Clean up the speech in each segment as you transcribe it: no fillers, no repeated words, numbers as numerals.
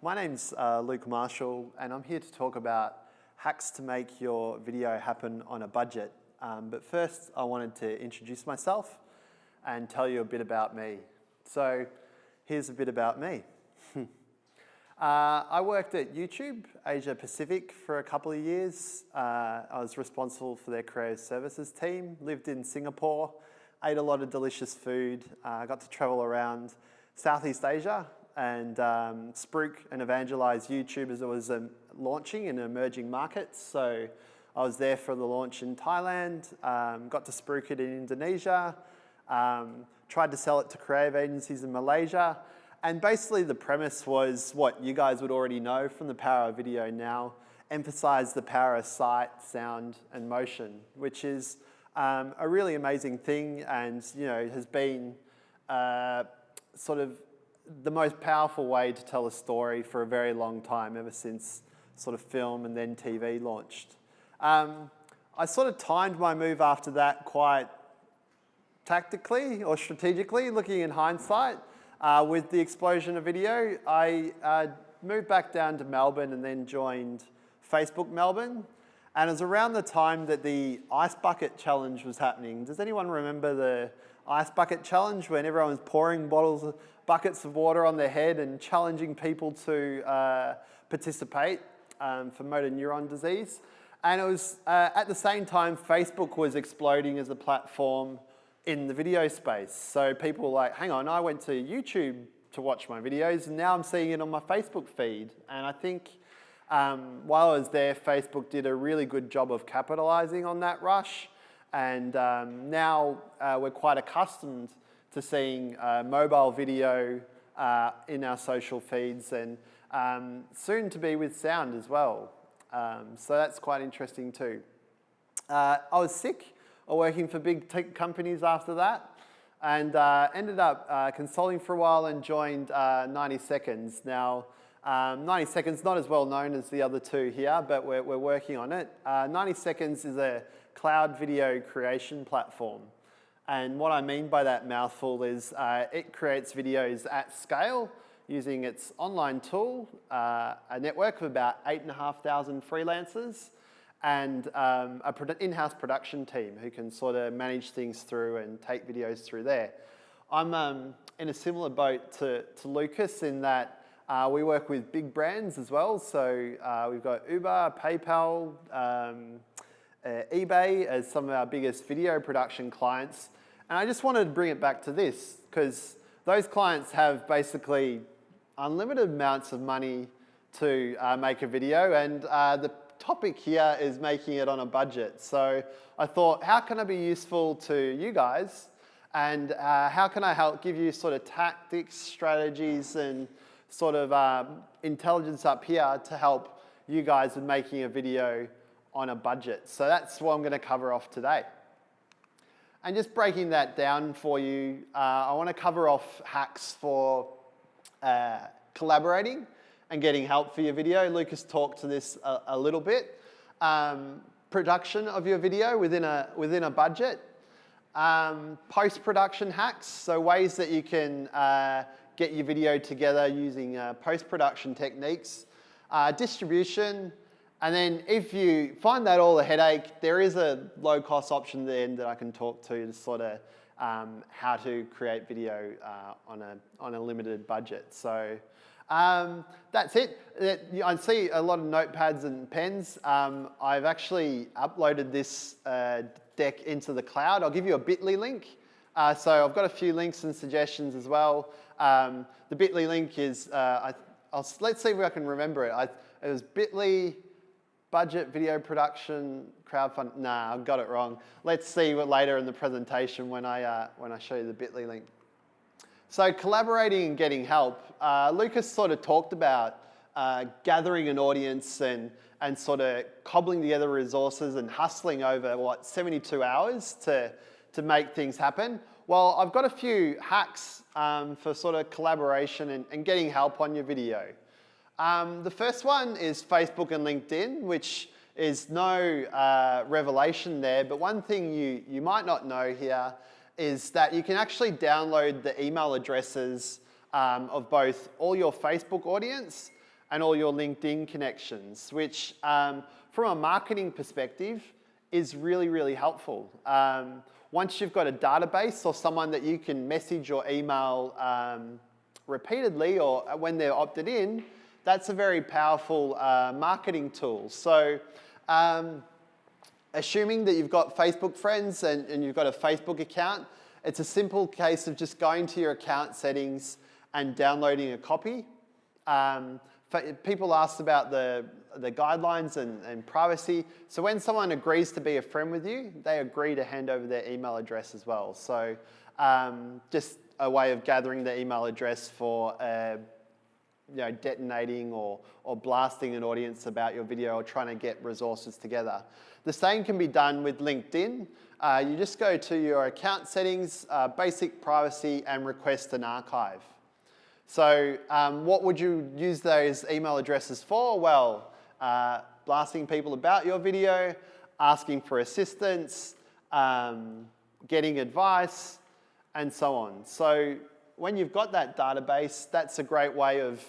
My name's Luke Marshall, and I'm here to talk about hacks to make your video happen on a budget. But first, I wanted to introduce myself and tell you a bit about me. So here's a bit about me. I worked at YouTube, Asia Pacific, for a couple of years. I was responsible for their creative services team, lived in Singapore, ate a lot of delicious food, got to travel around Southeast Asia and spruik and evangelize YouTube as it was launching in emerging markets. So I was there for the launch in Thailand, got to spruik it in Indonesia, tried to sell it to creative agencies in Malaysia. And basically the premise was what you guys would already know from the power of video now, emphasize the power of sight, sound, and motion, which is a really amazing thing and has been sort of the most powerful way to tell a story for a very long time, ever since sort of film and then TV launched. I sort of timed my move after that quite tactically or strategically, looking in hindsight. With the explosion of video, I moved back down to Melbourne and then joined Facebook Melbourne. And it was around the time that the Ice Bucket Challenge was happening. Does anyone remember the Ice Bucket Challenge, when everyone was pouring buckets of water on their head and challenging people to participate for motor neuron disease? And it was at the same time Facebook was exploding as a platform in the video space. So people were like, hang on, I went to YouTube to watch my videos and now I'm seeing it on my Facebook feed. And I think while I was there, Facebook did a really good job of capitalizing on that rush. And now we're quite accustomed to seeing mobile video in our social feeds and soon to be with sound as well. So that's quite interesting too. I was sick of working for big tech companies after that and ended up consulting for a while and joined 90 Seconds. Now, 90 Seconds, not as well known as the other two here, but we're working on it. 90 Seconds is a cloud video creation platform. And what I mean by that mouthful is it creates videos at scale using its online tool, a network of about 8,500 freelancers, and an in-house production team who can sort of manage things through and take videos through there. I'm in a similar boat to Lucas in that we work with big brands as well. So we've got Uber, PayPal, eBay as some of our biggest video production clients. And I just wanted to bring it back to this because those clients have basically unlimited amounts of money to make a video, and the topic here is making it on a budget. So I thought, how can I be useful to you guys? And how can I help give you sort of tactics, strategies, and sort of intelligence up here to help you guys with making a video on a budget? So that's what I'm going to cover off today. And just breaking that down for you, I want to cover off hacks for collaborating and getting help for your video. Lucas talked to this a little bit. Production of your video within a budget. Post-production hacks, so ways that you can get your video together using post-production techniques. Distribution, and then if you find that all a headache, there is a low-cost option then that I can talk to sort of how to create video on a limited budget. So that's it. I see a lot of notepads and pens. I've actually uploaded this deck into the cloud. I'll give you a bit.ly link. So I've got a few links and suggestions as well. The bit.ly link is, let's see if I can remember it. It was bit.ly budget video production crowdfund. Nah, I got it wrong. Let's see what later in the presentation when I show you the bit.ly link. So collaborating and getting help. Lucas sort of talked about gathering an audience and sort of cobbling together resources and hustling over, 72 hours to make things happen. Well, I've got a few hacks for sort of collaboration and getting help on your video. The first one is Facebook and LinkedIn, which is no revelation there, but one thing you might not know here is that you can actually download the email addresses of both all your Facebook audience and all your LinkedIn connections, which from a marketing perspective is really, really helpful. Once you've got a database or someone that you can message or email repeatedly or when they're opted in, that's a very powerful marketing tool. So assuming that you've got Facebook friends and you've got a Facebook account, it's a simple case of just going to your account settings and downloading a copy. People asked about the guidelines and privacy. So when someone agrees to be a friend with you, they agree to hand over their email address as well. So just a way of gathering the email address for detonating or blasting an audience about your video or trying to get resources together. The same can be done with LinkedIn. You just go to your account settings, basic privacy, and request an archive. So what would you use those email addresses for? Well, blasting people about your video, asking for assistance, getting advice, and so on. So when you've got that database, that's a great way of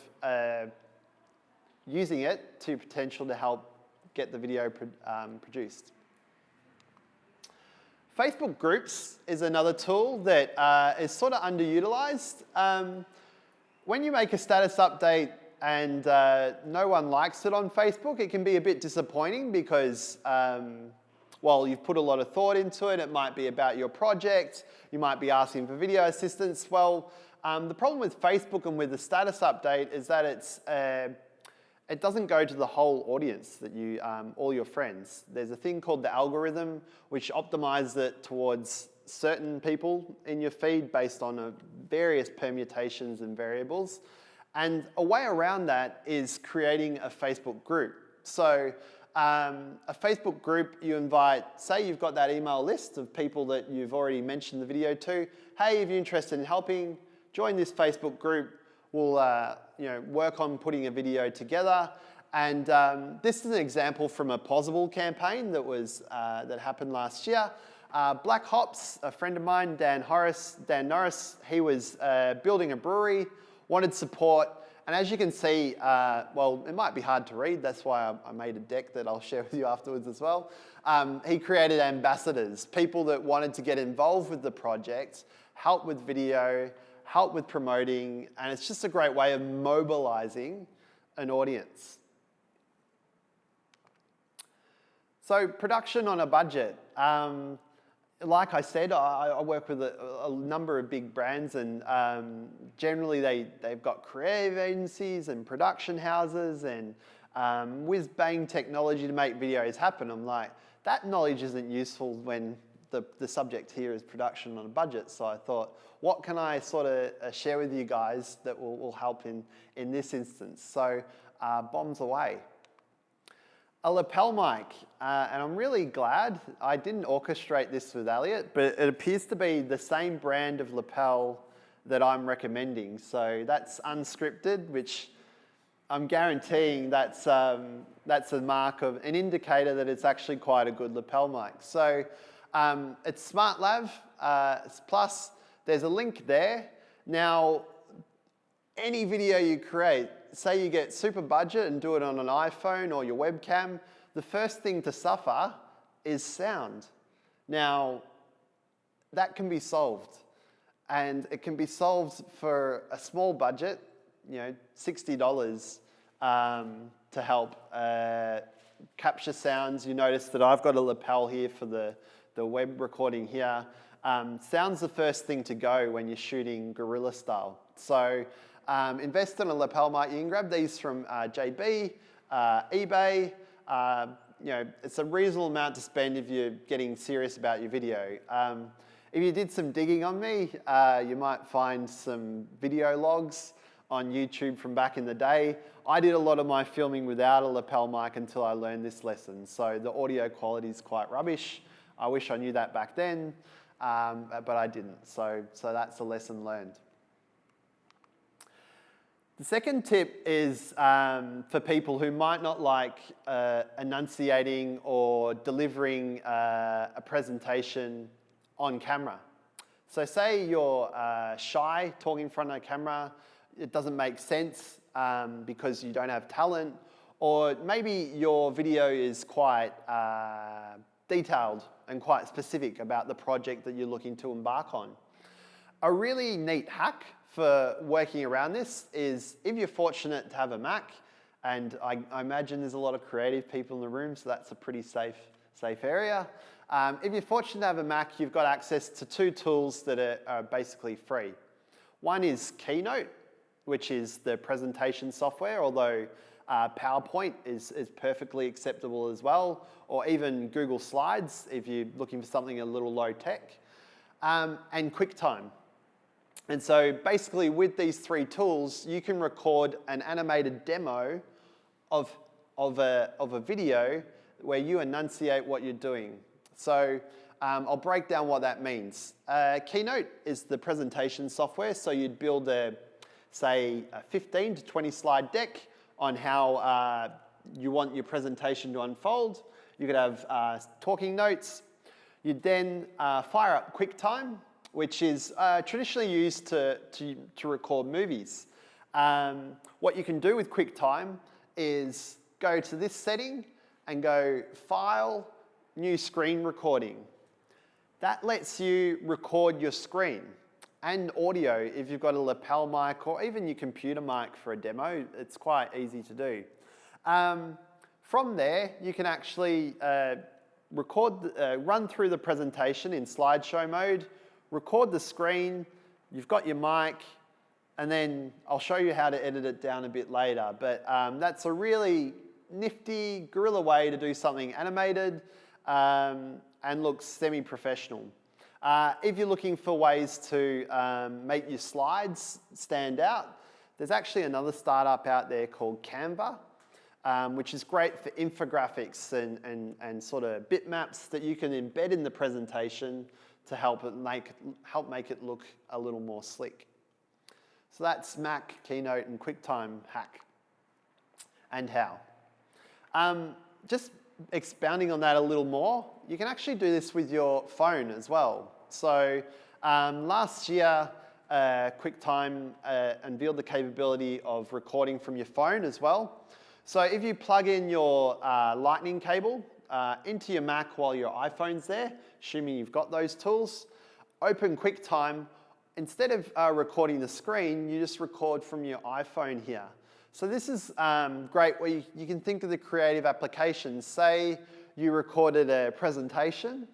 using it to potential to help get the video produced. Facebook groups is another tool that is sort of underutilized. When you make a status update and no one likes it on Facebook, it can be a bit disappointing because, well, you've put a lot of thought into it. It might be about your project. You might be asking for video assistance. Well, the problem with Facebook and with the status update is that it doesn't go to the whole audience, that you, all your friends. There's a thing called the algorithm, which optimizes it towards certain people in your feed based on various permutations and variables. And a way around that is creating a Facebook group. So a Facebook group, you invite, say you've got that email list of people that you've already mentioned the video to. Hey, if you're interested in helping, join this Facebook group. We'll work on putting a video together. And this is an example from a Possible campaign that happened last year. Black Hops, a friend of mine, Dan Norris, he was building a brewery, wanted support, and as you can see, well, it might be hard to read, that's why I made a deck that I'll share with you afterwards as well. He created ambassadors, people that wanted to get involved with the project, help with video, help with promoting, and it's just a great way of mobilizing an audience. So production on a budget. Like I said, I work with a number of big brands, and generally they've got creative agencies and production houses and whiz-bang technology to make videos happen. I'm like, that knowledge isn't useful when the subject here is production on a budget. So I thought, what can I sort of share with you guys that will help in this instance? So bombs away. A lapel mic, and I'm really glad I didn't orchestrate this with Elliot, but it appears to be the same brand of lapel that I'm recommending. So that's unscripted, which I'm guaranteeing that's a mark of an indicator that it's actually quite a good lapel mic. So it's SmartLav Plus. There's a link there. Now, any video you create, say you get super budget and do it on an iPhone or your webcam, the first thing to suffer is sound. Now, that can be solved. And it can be solved for a small budget, $60 to help capture sounds. You notice that I've got a lapel here for the web recording here. Sound's the first thing to go when you're shooting guerrilla style. So invest in a lapel mic. You can grab these from JB, eBay. It's a reasonable amount to spend if you're getting serious about your video. If you did some digging on me, you might find some video logs on YouTube from back in the day. I did a lot of my filming without a lapel mic until I learned this lesson. So the audio quality is quite rubbish. I wish I knew that back then, but I didn't. So that's a lesson learned. The second tip is for people who might not like enunciating or delivering a presentation on camera. So say you're shy talking in front of a camera, it doesn't make sense. because you don't have talent, or maybe your video is quite detailed and quite specific about the project that you're looking to embark on. A really neat hack for working around this is if you're fortunate to have a Mac, and I imagine there's a lot of creative people in the room, so that's a pretty safe area. If you're fortunate to have a Mac, you've got access to two tools that are basically free. One is Keynote, which is the presentation software, although PowerPoint is perfectly acceptable as well, or even Google Slides if you're looking for something a little low tech, and QuickTime. And so basically with these three tools, you can record an animated demo of a video where you enunciate what you're doing. So I'll break down what that means. Keynote is the presentation software, so you'd build say a 15 to 20 slide deck on how you want your presentation to unfold. You could have talking notes. You'd then fire up QuickTime, which is traditionally used to record movies. What you can do with QuickTime is go to this setting and go File, New Screen Recording. That lets you record your screen and audio if you've got a lapel mic or even your computer mic for a demo. It's quite easy to do. From there, you can actually run through the presentation in slideshow mode, record the screen, you've got your mic, and then I'll show you how to edit it down a bit later. But that's a really nifty guerrilla way to do something animated and looks semi-professional. If you're looking for ways to make your slides stand out, there's actually another startup out there called Canva, which is great for infographics and sort of bitmaps that you can embed in the presentation to help make it look a little more slick. So that's Mac, Keynote, and QuickTime hack and how. Just expounding on that a little more, you can actually do this with your phone as well. So last year, QuickTime unveiled the capability of recording from your phone as well. So if you plug in your lightning cable into your Mac while your iPhone's there, assuming you've got those tools, open QuickTime. Instead of recording the screen, you just record from your iPhone here. So this is great where you can think of the creative applications. Say you recorded a presentation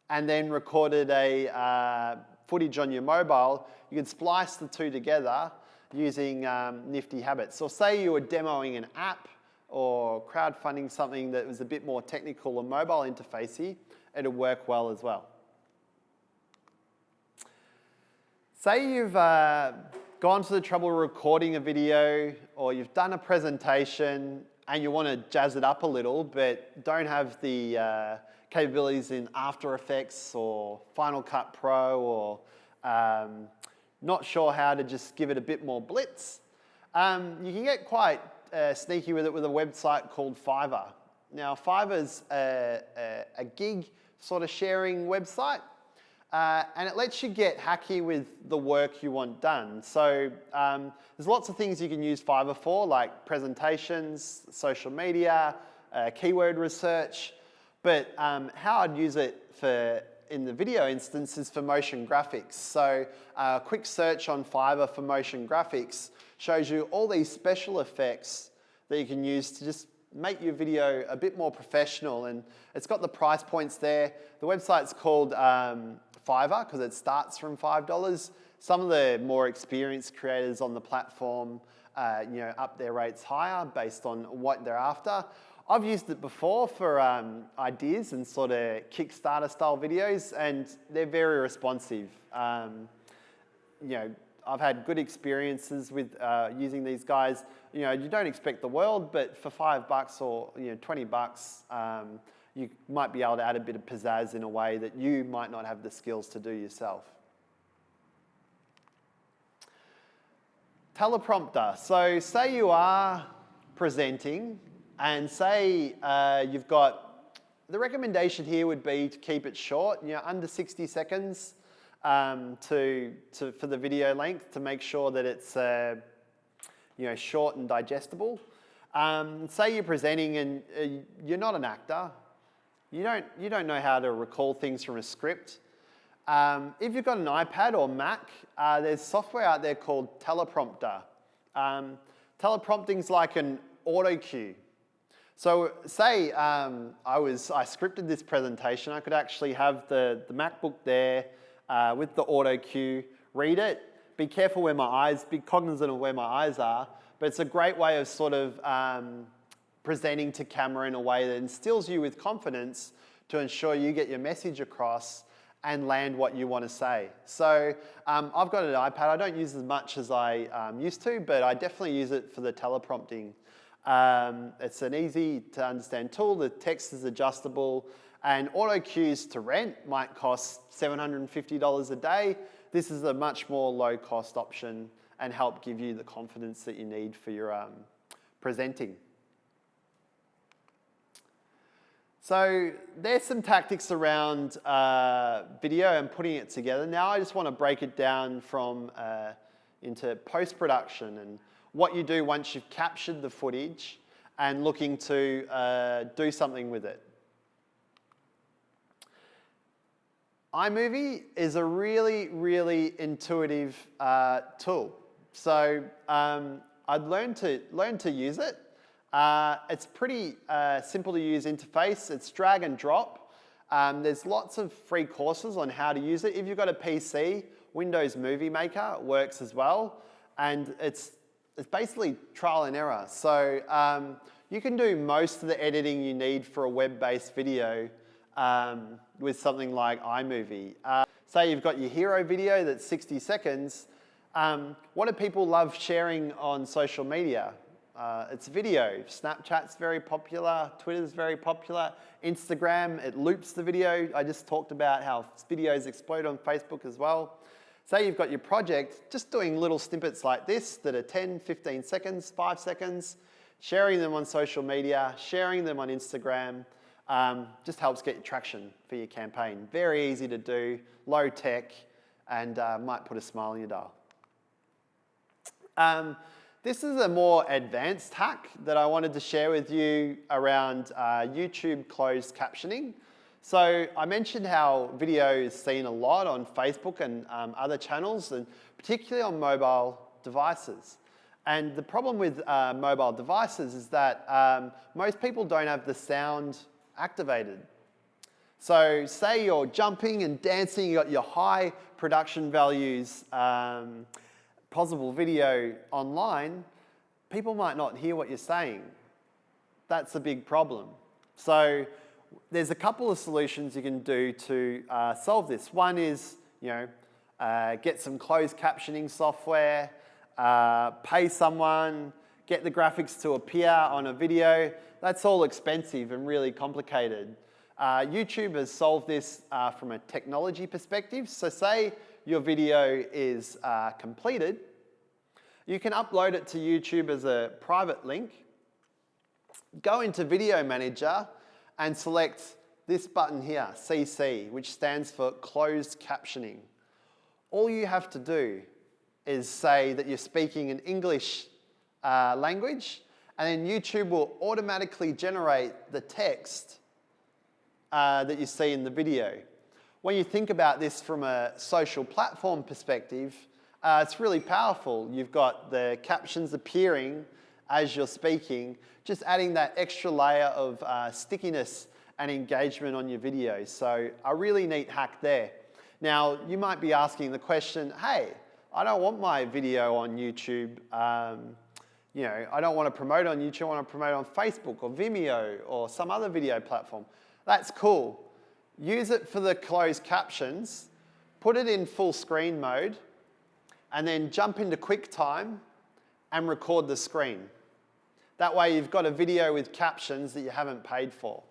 and then recorded a footage on your mobile. You can splice the two together using nifty habits. Or say you were demoing an app or crowdfunding something that was a bit more technical or mobile interfacey, it'll work well as well. Say you've gone to the trouble of recording a video, or you've done a presentation and you want to jazz it up a little but don't have the capabilities in After Effects or Final Cut Pro, or not sure how to just give it a bit more blitz. You can get quite sneaky with it with a website called Fiverr. Now, Fiverr's a gig sort of sharing website, and it lets you get hacky with the work you want done. So there's lots of things you can use Fiverr for, like presentations, social media, keyword research. But how I'd use it in the video instance is for motion graphics. So a quick search on Fiverr for motion graphics shows you all these special effects that you can use to just make your video a bit more professional. And it's got the price points there. The website's called Fiverr because it starts from $5. Some of the more experienced creators on the platform up their rates higher based on what they're after. I've used it before for ideas and sort of Kickstarter style videos, and they're very responsive. I've had good experiences with using these guys. You don't expect the world, but for $5 or $20, you might be able to add a bit of pizzazz in a way that you might not have the skills to do yourself. Teleprompter. So say you are presenting, and say you've got, the recommendation here would be to keep it short, under 60 seconds for the video length, to make sure that it's short and digestible. Say you're presenting and you're not an actor. You don't know how to recall things from a script. If you've got an iPad or Mac, there's software out there called teleprompter. Teleprompting's like an auto cue. So say I scripted this presentation, I could actually have the MacBook there with the auto cue, read it, be careful where my eyes, be cognizant of where my eyes are, but it's a great way of sort of presenting to camera in a way that instills you with confidence to ensure you get your message across and land what you want to say. So I've got an iPad. I don't use as much as I used to, but I definitely use it for the teleprompting. It's an easy to understand tool. The text is adjustable, and auto cues to rent might cost $750 a day. This is a much more low cost option and help give you the confidence that you need for your presenting. So there's some tactics around video and putting it together. Now I just want to break it down into post-production and what you do once you've captured the footage and looking to do something with it. iMovie is a really, really intuitive tool. So I'd learned to use it. It's pretty simple to use interface. It's drag and drop. There's lots of free courses on how to use it. If you've got a PC, Windows Movie Maker works as well. And it's basically trial and error. So you can do most of the editing you need for a web-based video with something like iMovie. Say you've got your hero video that's 60 seconds. What do people love sharing on social media? It's video. Snapchat's very popular, Twitter's very popular, Instagram, it loops the video. I just talked about how videos explode on Facebook as well. Say you've got your project, just doing little snippets like this that are 10, 15 seconds, 5 seconds, sharing them on social media, sharing them on Instagram, just helps get traction for your campaign. Very easy to do, low tech, and might put a smile on your dial. This is a more advanced hack that I wanted to share with you around YouTube closed captioning. So I mentioned how video is seen a lot on Facebook and other channels, and particularly on mobile devices. And the problem with mobile devices is that most people don't have the sound activated. So say you're jumping and dancing, you got your high production values, possible video online, people might not hear what you're saying. That's a big problem. So there's a couple of solutions you can do to solve this. One is, get some closed captioning software, pay someone, get the graphics to appear on a video. That's all expensive and really complicated. YouTube has solved this from a technology perspective. So say your video is completed, you can upload it to YouTube as a private link, go into Video Manager and select this button here, CC, which stands for Closed Captioning. All you have to do is say that you're speaking an English language, and then YouTube will automatically generate the text that you see in the video. When you think about this from a social platform perspective, it's really powerful. You've got the captions appearing as you're speaking, just adding that extra layer of stickiness and engagement on your video. So a really neat hack there. Now, you might be asking the question, hey, I don't want my video on YouTube. I don't want to promote it on YouTube, I want to promote it on Facebook or Vimeo or some other video platform. That's cool. Use it for the closed captions, put it in full screen mode, and then jump into QuickTime and record the screen. That way you've got a video with captions that you haven't paid for.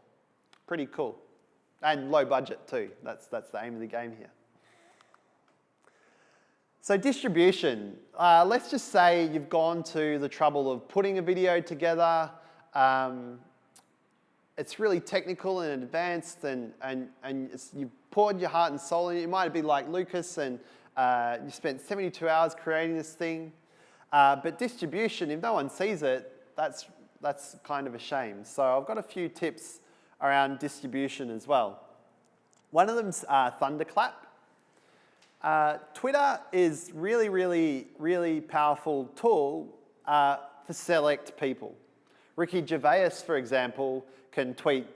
Pretty cool. And low budget too. That's the aim of the game here. So distribution. Let's just say you've gone to the trouble of putting a video together. It's really technical and advanced, and you've poured your heart and soul in it. You might be like Lucas and you spent 72 hours creating this thing. But distribution, if no one sees it, that's kind of a shame. So I've got a few tips around distribution as well. One of them's Thunderclap. Twitter is really powerful tool for select people. Ricky Gervais, for example, can tweet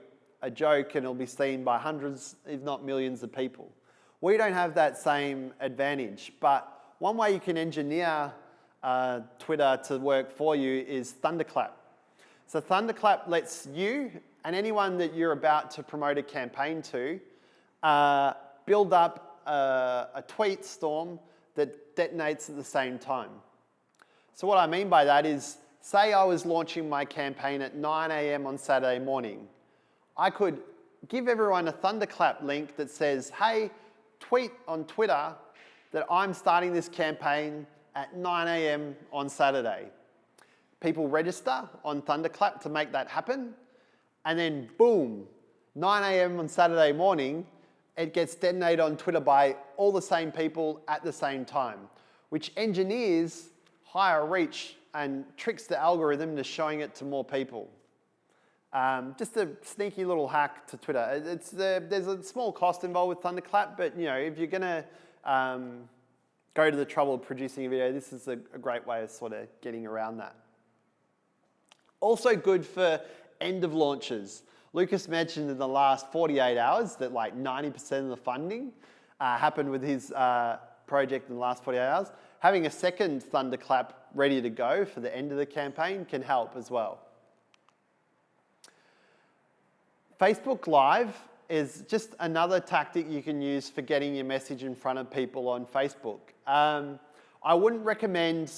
a joke and it'll be seen by hundreds, if not millions of people. We don't have that same advantage, but one way you can engineer Twitter to work for you is Thunderclap. So Thunderclap lets you and anyone that you're about to promote a campaign to build up a tweet storm that detonates at the same time. So what I mean by that is, say I was launching my campaign at 9 a.m. on Saturday morning. I could give everyone a Thunderclap link that says, hey, tweet on Twitter that I'm starting this campaign at 9 a.m. on Saturday. People register on Thunderclap to make that happen, and then boom, 9 a.m. on Saturday morning, it gets detonated on Twitter by all the same people at the same time, which engineers higher reach and tricks the algorithm to showing it to more people. Just a sneaky little hack to Twitter. There's a small cost involved with Thunderclap, but if you're gonna go to the trouble of producing a video, this is a great way of sort of getting around that. Also good for end of launches. Lucas mentioned in the last 48 hours that like 90% of the funding happened with his project in the last 48 hours. Having a second Thunderclap ready to go for the end of the campaign can help as well. Facebook Live is just another tactic you can use for getting your message in front of people on Facebook. I wouldn't recommend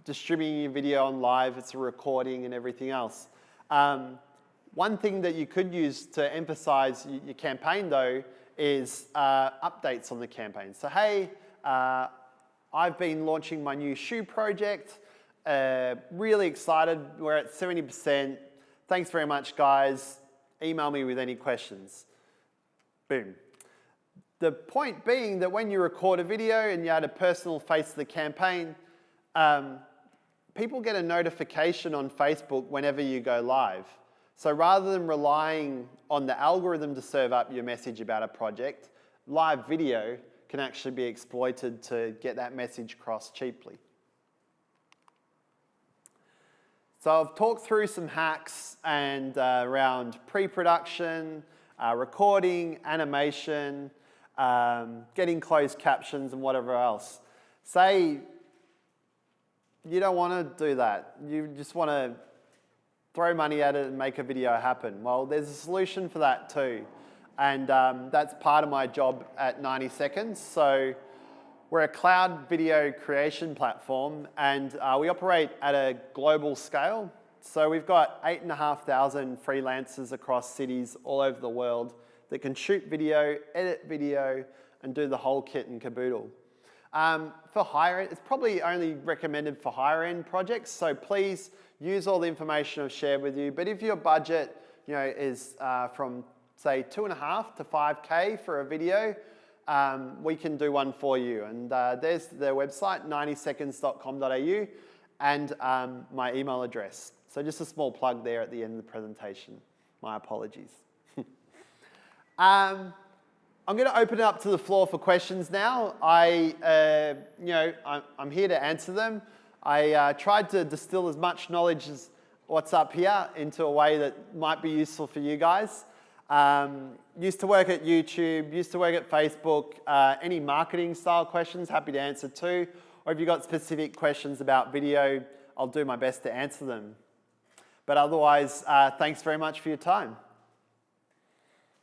distributing your video on live. It's a recording and everything else. One thing that you could use to emphasize your campaign though is updates on the campaign. So hey, I've been launching my new shoe project. Really excited. We're at 70%. Thanks very much, guys. Email me with any questions. Boom. The point being that when you record a video and you add a personal face to the campaign, people get a notification on Facebook whenever you go live. So rather than relying on the algorithm to serve up your message about a project, live video can actually be exploited to get that message across cheaply. So I've talked through some hacks and around pre-production, recording, animation, getting closed captions and whatever else. Say you don't want to do that. You just want to throw money at it and make a video happen. Well, there's a solution for that too. And that's part of my job at 90 Seconds. So we're a cloud video creation platform and we operate at a global scale. So we've got 8,500 freelancers across cities all over the world that can shoot video, edit video, and do the whole kit and caboodle. For higher end, it's probably only recommended for higher end projects, so please use all the information I've shared with you. But if your budget is from say 2.5 to 5K for a video, we can do one for you. And there's their website, 90seconds.com.au, and my email address. So just a small plug there at the end of the presentation. My apologies. I'm going to open it up to the floor for questions now. I'm here to answer them. I tried to distill as much knowledge as what's up here into a way that might be useful for you guys. Used to work at YouTube, used to work at Facebook. Any marketing style questions, happy to answer too. Or if you've got specific questions about video, I'll do my best to answer them. But otherwise, thanks very much for your time.